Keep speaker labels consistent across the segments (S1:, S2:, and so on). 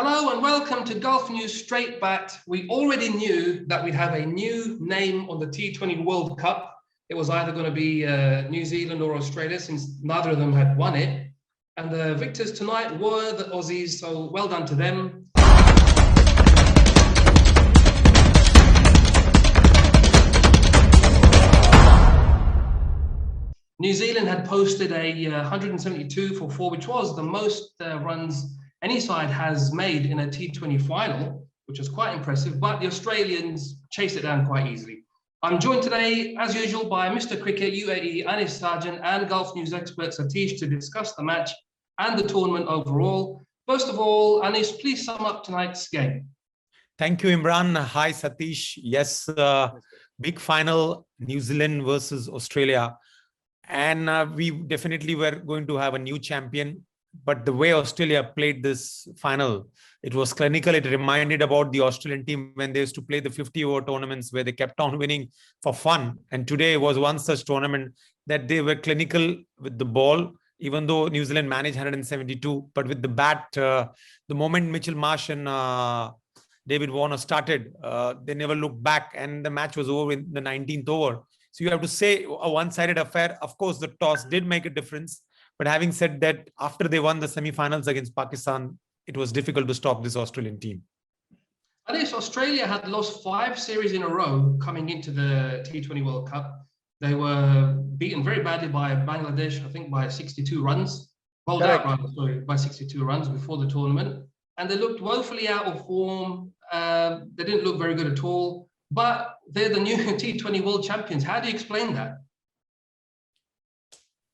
S1: Hello and welcome to Golf News Straight Bat. We already knew that we'd have a new name on the T20 World Cup. It was either going to be New Zealand or Australia, since neither of them had won it. And the victors tonight were the Aussies, so well done to them. New Zealand had posted a 172 for 4, which was the most runs any side has made in a T20 final, which was quite impressive, but the Australians chased it down quite easily. I'm joined today, as usual, by Mr. Cricket UAE, Anis Sargent, and Golf News expert Satish to discuss the match and the tournament overall. First of all, Anis, please sum up tonight's game.
S2: Thank you, Imran. Hi, Satish. Yes, big final, New Zealand versus Australia. And we definitely were going to have a new champion. But the way Australia played this final, it was clinical. It reminded about the Australian team when they used to play the 50-over tournaments where they kept on winning for fun. And today was one such tournament that they were clinical with the ball, even though New Zealand managed 172. But with the bat, the moment Mitchell Marsh and David Warner started, they never looked back, and the match was over in the 19th over. So you have to say a one-sided affair. Of course, the toss did make a difference. But having said that, after they won the semi-finals against Pakistan, it was difficult to stop this Australian team.
S1: I guess Australia had lost 5 series in a row coming into the T20 World Cup. They were beaten very badly by Bangladesh, I think by 62 runs. Bowled out, rather, sorry, by 62 runs before the tournament. And they looked woefully out of form. They didn't look very good at all. But they're the new T20 World Champions. How do you explain that?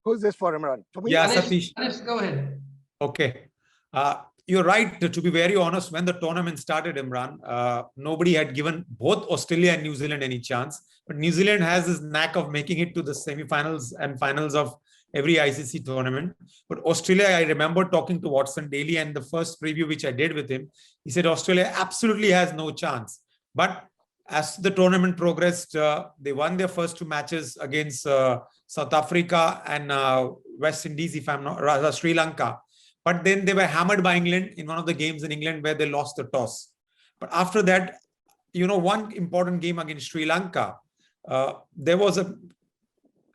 S3: Who's this for, Imran? For me?
S2: Yeah,
S1: Anis,
S2: Satish.
S1: Anis, go ahead.
S2: Okay. You're right. To be very honest, when the tournament started, Imran, nobody had given both Australia and New Zealand any chance. But New Zealand has this knack of making it to the semi-finals and finals of every ICC tournament. But Australia, I remember talking to Watson daily, and the first preview which I did with him, he said Australia absolutely has no chance. But as the tournament progressed, they won their first 2 matches against South Africa and West Indies, if I'm not rather Sri Lanka. But then they were hammered by England in one of the games in England where they lost the toss. But after that, one important game against Sri Lanka, there was a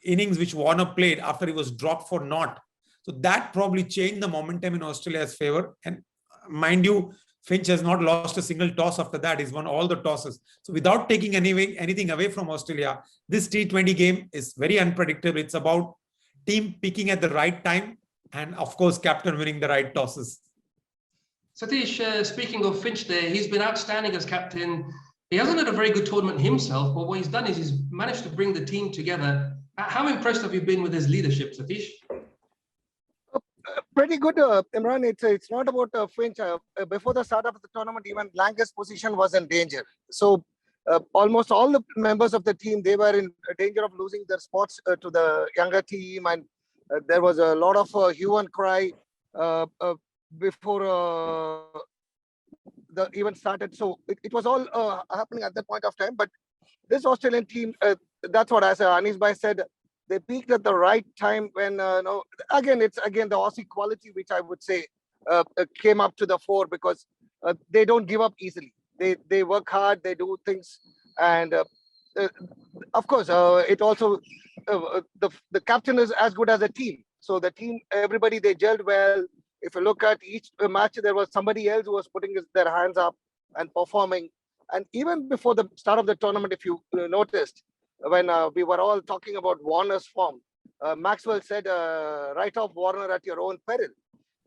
S2: innings which Warner played after he was dropped for naught. So that probably changed the momentum in Australia's favor. And mind you, Finch has not lost a single toss after that. He's won all the tosses. So without taking anything away from Australia, this T20 game is very unpredictable. It's about team picking at the right time and, of course, captain winning the right tosses.
S1: Satish, speaking of Finch there, he's been outstanding as captain. He hasn't had a very good tournament himself, but what he's done is he's managed to bring the team together. How impressed have you been with his leadership, Satish?
S3: Pretty good, Imran. It's not about Finch. Before the start of the tournament, even Lancaster's position was in danger. So almost all the members of the team, they were in danger of losing their spots to the younger team. And there was a lot of hue and cry before the event started. So it was all happening at that point of time. But this Australian team, that's what, as Anis Bhai said, they peaked at the right time when, it's the Aussie quality, which I would say came up to the fore, because they don't give up easily. They work hard, they do things. And of course, it also, the captain is as good as a team. So the team, everybody, they gelled well. If you look at each match, there was somebody else who was putting their hands up and performing. And even before the start of the tournament, if you noticed, when we were all talking about Warner's form, Maxwell said, write off Warner at your own peril.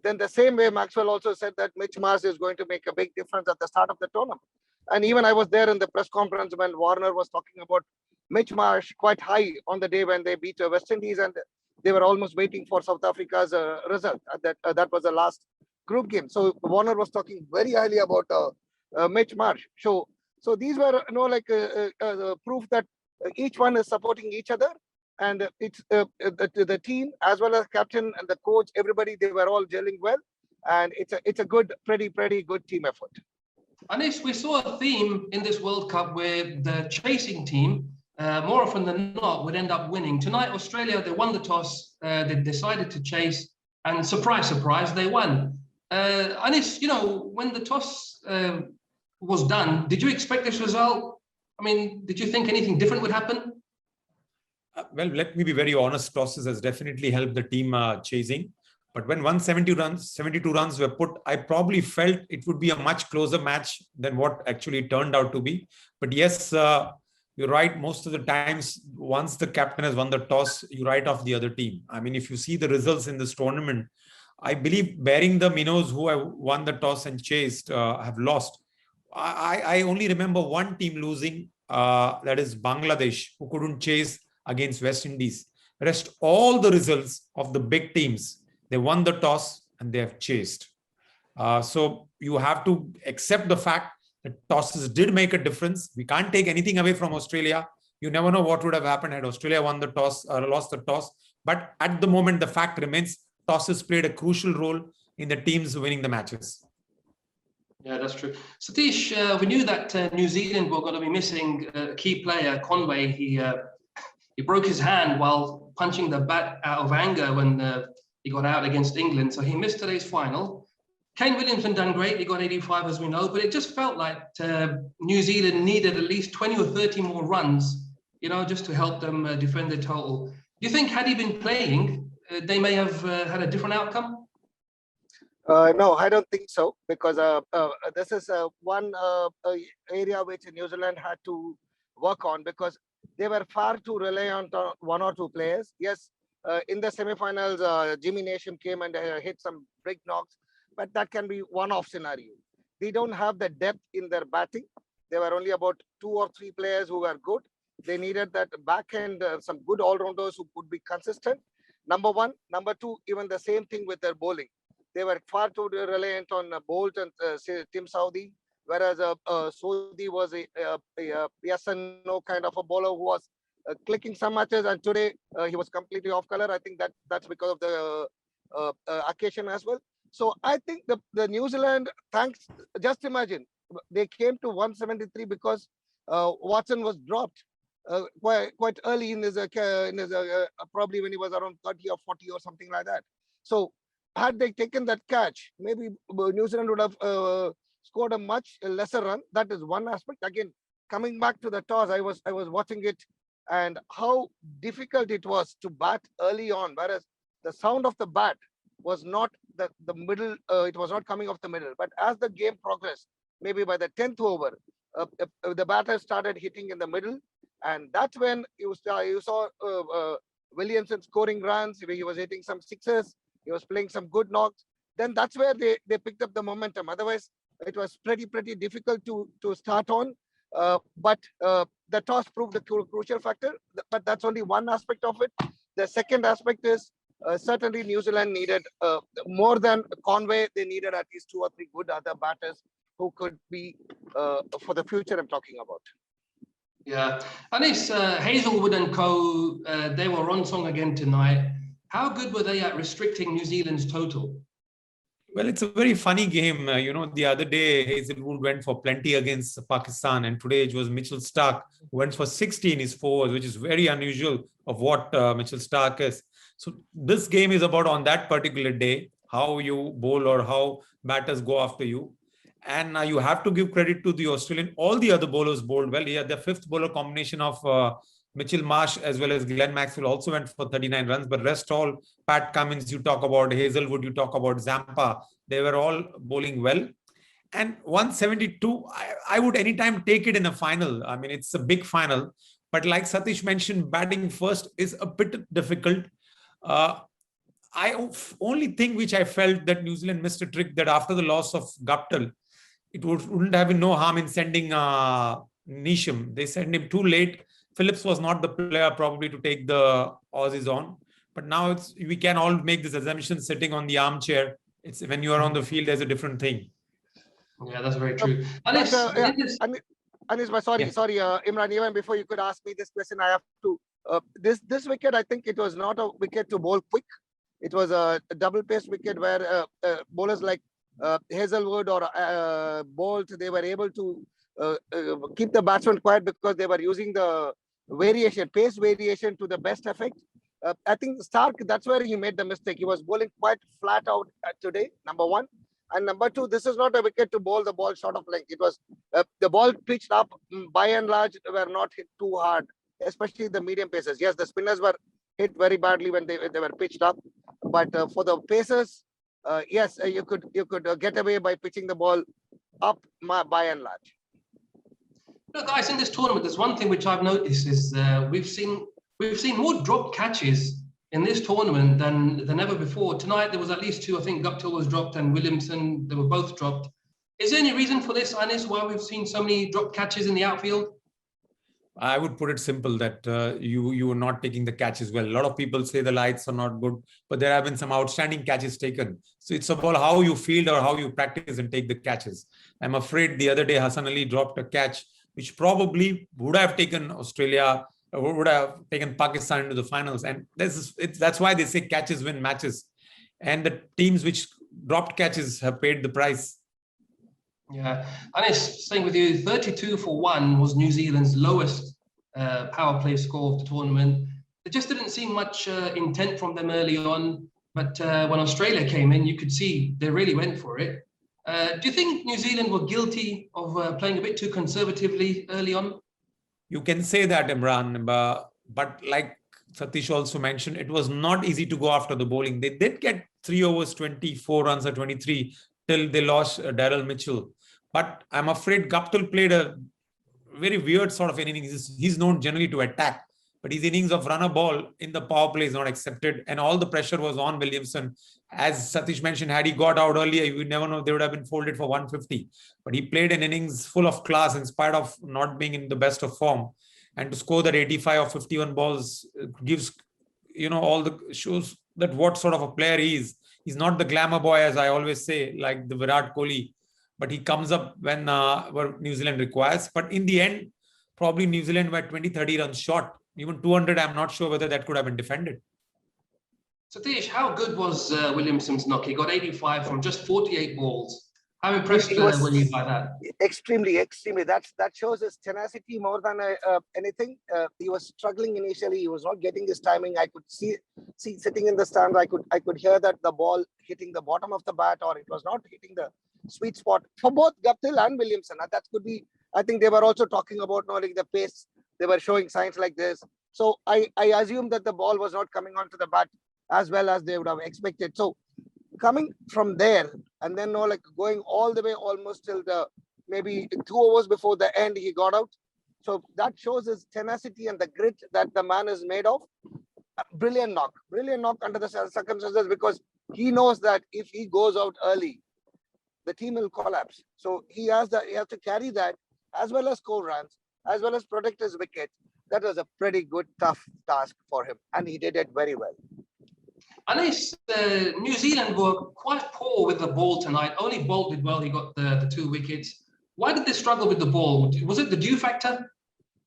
S3: Then the same way, Maxwell also said that Mitch Marsh is going to make a big difference at the start of the tournament. And even I was there in the press conference when Warner was talking about Mitch Marsh quite high on the day when they beat West Indies, and they were almost waiting for South Africa's result. That was the last group game. So Warner was talking very highly about Mitch Marsh. So these were proof that each one is supporting each other, and it's the team as well as captain and the coach, everybody, they were all gelling well, and it's a good, pretty good team effort.
S1: Anis, we saw a theme in this World Cup where the chasing team, more often than not, would end up winning. Tonight, Australia, they won the toss, they decided to chase, and surprise, surprise, they won. Anis, when the toss was done, did you expect this result? I mean, did you think anything different would happen?
S2: Well, let me be very honest. Tosses has definitely helped the team chasing. But when 172 runs were put, I probably felt it would be a much closer match than what actually turned out to be. But yes, you're right. Most of the times, once the captain has won the toss, you write off the other team. I mean, if you see the results in this tournament, I believe bearing the minnows who have won the toss and chased have lost. I only remember one team losing, that is Bangladesh, who couldn't chase against West Indies. Rest all the results of the big teams, they won the toss and they have chased. So you have to accept the fact that tosses did make a difference. We can't take anything away from Australia. You never know what would have happened had Australia won the toss or lost the toss. But at the moment, the fact remains tosses played a crucial role in the teams winning the matches.
S1: Yeah, that's true. Satish, we knew that New Zealand were going to be missing a key player, Conway. He broke his hand while punching the bat out of anger when he got out against England. So he missed today's final. Kane Williamson done great. He got 85, as we know, but it just felt like New Zealand needed at least 20 or 30 more runs, just to help them defend the total. Do you think had he been playing, they may have had a different outcome?
S3: No, I don't think so, because this is one area which New Zealand had to work on, because they were far too reliant on one or two players. Yes, in the semi-finals, Jimmy Nation came and hit some big knocks, but that can be one-off scenario. They don't have the depth in their batting. There were only about 2 or 3 players who were good. They needed that back end, some good all-rounders who could be consistent. Number one. Number two, even the same thing with their bowling. They were far too reliant on Bolt and Tim Southee, whereas Southee was a yes and no kind of a bowler who was clicking some matches, and today he was completely off color. I think that's because of the occasion as well. So I think the New Zealand, just imagine, they came to 173 because Watson was dropped quite early in his probably when he was around 30 or 40 or something like that. So had they taken that catch, maybe New Zealand would have scored a much lesser run. That is one aspect. Again, coming back to the toss, I was watching it and how difficult it was to bat early on, whereas the sound of the bat was not the middle, it was not coming off the middle. But as the game progressed, maybe by the 10th over, the batter started hitting in the middle, and that's when you saw Williamson scoring runs. He was hitting some sixes. He was playing some good knocks. Then that's where they picked up the momentum. Otherwise, it was pretty difficult to start on. But the toss proved the crucial factor. But that's only one aspect of it. The second aspect is certainly New Zealand needed more than Conway. They needed at least 2 or 3 good other batters who could be for the future I'm talking about.
S1: Yeah. Anis, Hazelwood and co, they were on song again tonight. How good were they at restricting New Zealand's total?
S2: Well, it's a very funny game. The other day, Hazelwood went for plenty against Pakistan, and today it was Mitchell Starc who went for 60 in his fours, which is very unusual of what Mitchell Starc is. So this game is about, on that particular day, how you bowl or how batters go after you. And you have to give credit to the Australian. All the other bowlers bowled well. Yeah, the 5th bowler combination of Mitchell Marsh as well as Glenn Maxwell also went for 39 runs. But rest all, Pat Cummins, you talk about Hazelwood, you talk about Zampa. They were all bowling well. And 172, I would anytime take it in a final. I mean, it's a big final. But like Satish mentioned, batting first is a bit difficult. Only thing which I felt that New Zealand missed a trick, that after the loss of Guptill, it wouldn't have been no harm in sending Neesham. They sent him too late. Phillips was not the player probably to take the Aussies on. But now we can all make this assumption sitting on the armchair. It's when you are on the field, there's a different thing.
S1: Yeah, that's very true. Anis,
S3: sorry, Imran, even before you could ask me this question, I have to. This wicket, I think it was not a wicket to bowl quick. It was a double-paced wicket where bowlers like Hazelwood or Bolt, they were able to keep the batsman quiet because they were using the pace variation to the best effect. I think Starc, that's where he made the mistake. He was bowling quite flat out today, number one. And number two, this is not a wicket to bowl the ball short of length. It was the ball pitched up, by and large, were not hit too hard, especially the medium pacers. Yes, the spinners were hit very badly when they were pitched up, but for the pacers, yes, you could get away by pitching the ball up by and large.
S1: Look, guys, in this tournament, there's one thing which I've noticed is we've seen more dropped catches in this tournament than ever before. Tonight there was at least two. I think Guptill was dropped and Williamson. They were both dropped. Is there any reason for this, Anis? Why we've seen so many dropped catches in the outfield?
S2: I would put it simple that you are not taking the catches well. A lot of people say the lights are not good, but there have been some outstanding catches taken. So it's about how you field or how you practice and take the catches. I'm afraid the other day Hassan Ali dropped a catch which probably would have taken Australia, would have taken Pakistan into the finals. And that's why they say catches win matches. And the teams which dropped catches have paid the price.
S1: Yeah, Anis, staying with you, 32 for 1 was New Zealand's lowest power play score of the tournament. There just didn't seem much intent from them early on. But when Australia came in, you could see they really went for it. Do you think New Zealand were guilty of playing a bit too conservatively early on?
S2: You can say that, Imran, but like Satish also mentioned, it was not easy to go after the bowling. They did get 3 overs, 24 runs or 23 till they lost Daryl Mitchell. But I'm afraid Guptill played a very weird sort of innings. He's known generally to attack, but his innings of run a ball in the power play is not accepted. And all the pressure was on Williamson. As Satish mentioned, had he got out earlier, you would never know, they would have been folded for 150. But he played an innings full of class in spite of not being in the best of form. And to score that 85 or 51 balls gives, all the shows that what sort of a player he is. He's not the glamour boy, as I always say, like the Virat Kohli, but he comes up when New Zealand requires. But in the end, probably New Zealand were 20, 30 runs short. Even 200, I'm not sure whether that could have been defended.
S1: Satish, how good was Williamson's knock? He got 85 from just 48 balls. How impressed were you by that?
S3: Extremely, extremely. That shows his tenacity more than anything. He was struggling initially. He was not getting his timing. I could see sitting in the stand. I could hear that the ball hitting the bottom of the bat, or it was not hitting the sweet spot for both Guptill and Williamson. That could be. I think they were also talking about knowing the pace. They were showing signs like this. So I assume that the ball was not coming onto the bat as well as they would have expected. So coming from there and then going all the way almost till the maybe 2 overs before the end, he got out. So that shows his tenacity and the grit that the man is made of. Brilliant knock under the circumstances, because he knows that if he goes out early, the team will collapse. So he has to carry that as well as score runs, as well as protect his wicket. That was a pretty good, tough task for him, and he did it very well.
S1: Anis, New Zealand were quite poor with the ball tonight. Only Bolt did well. He got the 2 wickets. Why did they struggle with the ball? Was it the dew factor?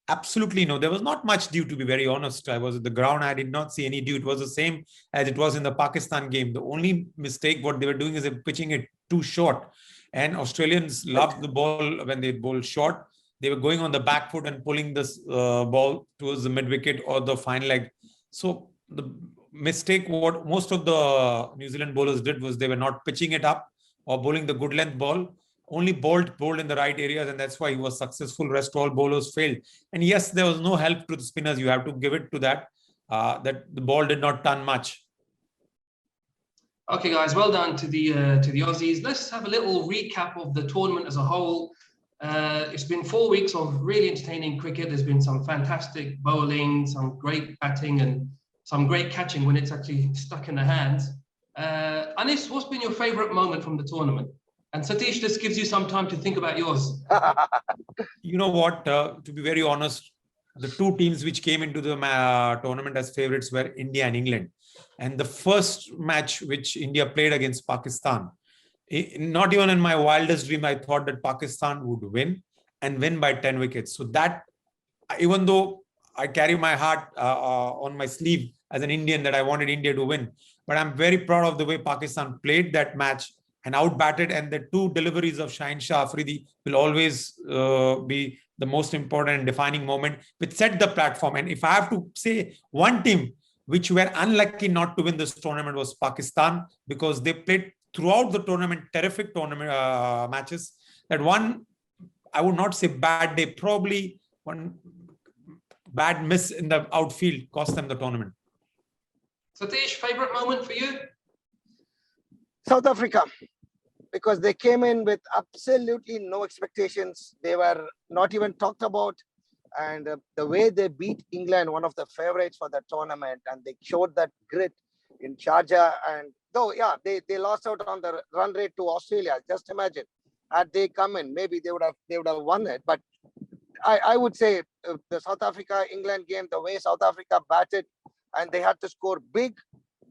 S2: Absolutely no. There was not much dew, to be very honest. I was at the ground. I did not see any dew. It was the same as it was in the Pakistan game. The only mistake what they were doing is they're pitching it too short. And Australians loved the ball when they bowl short. They were going on the back foot and pulling this ball towards the mid-wicket or the fine leg. So the mistake what most of the New Zealand bowlers did was they were not pitching it up or bowling the good length ball. Only Bolt bowled in the right areas, and that's why he was successful. Rest all bowlers failed. And yes, there was no help to the spinners. You have to give it to that the ball did not turn much.
S1: Okay, guys, well done to the Aussies. Let's have a little recap of the tournament as a whole. It's been 4 weeks of really entertaining cricket. There's been some fantastic bowling, some great batting, and some great catching when it's actually stuck in the hands. Anis, what's been your favorite moment from the tournament? And Satish, this gives you some time to think about yours.
S2: You know what? To be very honest, the 2 teams which came into the tournament as favorites were India and England. And the first match which India played against Pakistan, not even in my wildest dream, I thought that Pakistan would win and win by 10 wickets. So that, even though I carry my heart on my sleeve as an Indian that I wanted India to win, but I'm very proud of the way Pakistan played that match and outbatted, and the 2 deliveries of Shaheen Shah Afridi will always be the most important and defining moment, which set the platform. And if I have to say one team which were unlucky not to win this tournament was Pakistan, because they played throughout the tournament, terrific tournament matches. That one, I would not say bad day, probably one bad miss in the outfield cost them the tournament.
S1: Satish, favorite moment for you?
S3: South Africa, because they came in with absolutely no expectations. They were not even talked about. And the way they beat England, one of the favorites for the tournament, and they showed that grit in Sharjah. And though, yeah, they lost out on the run rate to Australia. Just imagine, had they come in, maybe they would have won it. But I would say the South Africa-England game, the way South Africa batted, and they had to score big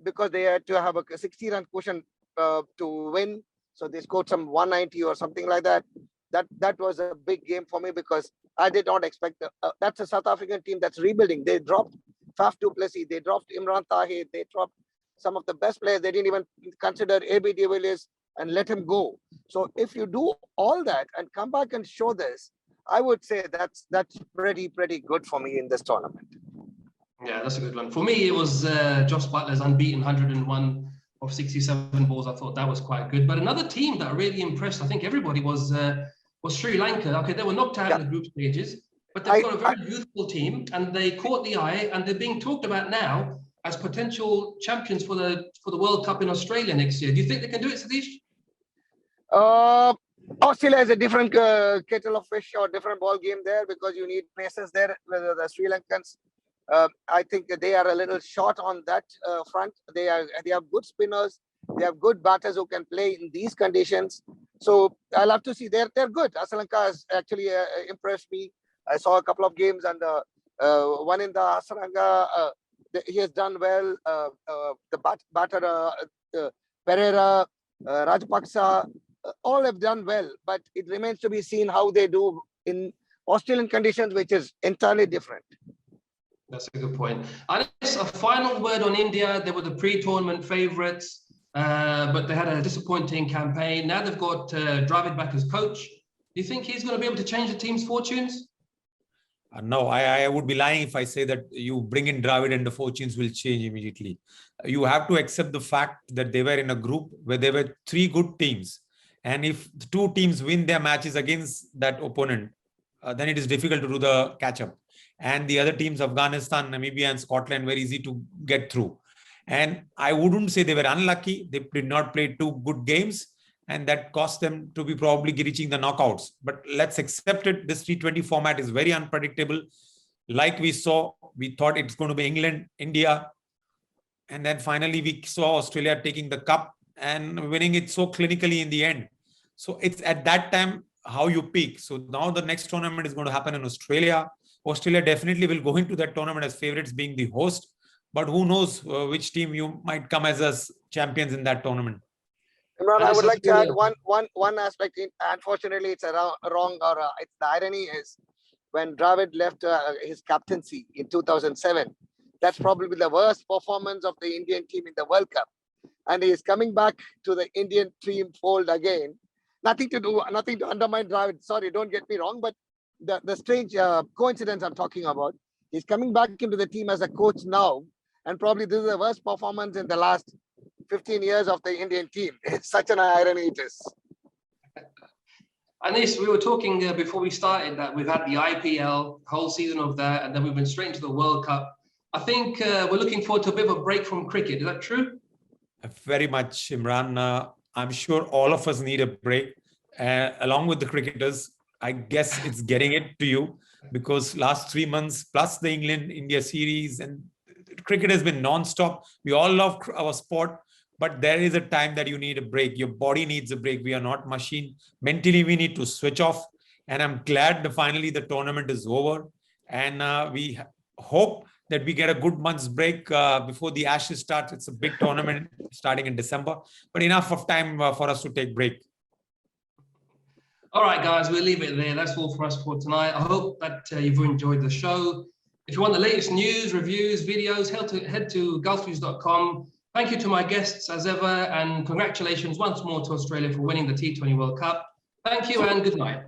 S3: because they had to have a 60-run cushion to win. So they scored some 190 or something like that. That was a big game for me because I did not expect that's a South African team that's rebuilding. They dropped Faf du Plessis, they dropped Imran Tahir, they dropped some of the best players. They didn't even consider AB de Villiers and let him go. So if you do all that and come back and show this, I would say that's pretty good for me in this tournament.
S1: Yeah, that's a good one. For me, it was Josh Butler's unbeaten 101 of 67 balls. I thought that was quite good. But another team that really impressed, I think everybody, was Sri Lanka. Okay, they were knocked out in the group stages, but they've got a very youthful team, and they caught the eye, and they're being talked about now as potential champions for the World Cup in Australia next year. Do you think they can do it, Satish?
S3: Australia is a different kettle of fish or different ball game there because you need paces there. The Sri Lankans, I think they are a little short on that front. They have good spinners. They have good batters who can play in these conditions. So I'll have to see. They're good. Sri Lanka has actually impressed me. I saw a couple of games, and one in the Asaranga, he has done well. The batter Pereira, Rajapaksa, all have done well. But it remains to be seen how they do in Australian conditions, which is entirely different.
S1: That's a good point. Anis, a final word on India. They were the pre-tournament favourites, but they had a disappointing campaign. Now they've got Dravid back as coach. Do you think he's going to be able to change the team's fortunes?
S2: No, I would be lying if I say that you bring in Dravid and the fortunes will change immediately. You have to accept the fact that they were in a group where there were 3 good teams. And if the 2 teams win their matches against that opponent, then it is difficult to do the catch-up. And the other teams, Afghanistan, Namibia, and Scotland, were easy to get through. And I wouldn't say they were unlucky. They did not play 2 good games, and that cost them to be probably reaching the knockouts. But let's accept it. This T20 format is very unpredictable. Like we saw, we thought it's going to be England, India. And then finally, we saw Australia taking the cup and winning it so clinically in the end. So it's at that time how you peak. So now the next tournament is going to happen in Australia. Australia definitely will go into that tournament as favorites, being the host. But who knows which team you might come as champions in that tournament.
S3: Imran, I would like to add one aspect. Unfortunately, it's wrong, or the irony is when Dravid left his captaincy in 2007. That's probably the worst performance of the Indian team in the World Cup, and he is coming back to the Indian team fold again. Nothing to undermine Dravid. Sorry, don't get me wrong, but the strange coincidence I'm talking about. He's coming back into the team as a coach now, and probably this is the worst performance in the last 15 years of the Indian team. It's such an irony it is.
S1: Anis, we were talking before we started that we've had the IPL, whole season of that, and then we've been straight into the World Cup. I think we're looking forward to a bit of a break from cricket. Is that true?
S2: Very much, Imran. I'm sure all of us need a break, along with the cricketers. I guess it's getting it to you because last 3 months plus the England-India series and cricket has been non-stop. We all love our sport, but there is a time that you need a break. Your body needs a break. We are not machine. Mentally, we need to switch off. And I'm glad that finally the tournament is over. And we hope that we get a good month's break before the Ashes starts. It's a big tournament starting in December, but enough of time for us to take break.
S1: All right, guys, we'll leave it there. That's all for us for tonight. I hope that you've enjoyed the show. If you want the latest news, reviews, videos, head to gulfnews.com. Thank you to my guests as ever, and congratulations once more to Australia for winning the T20 World Cup. Thank you and good night.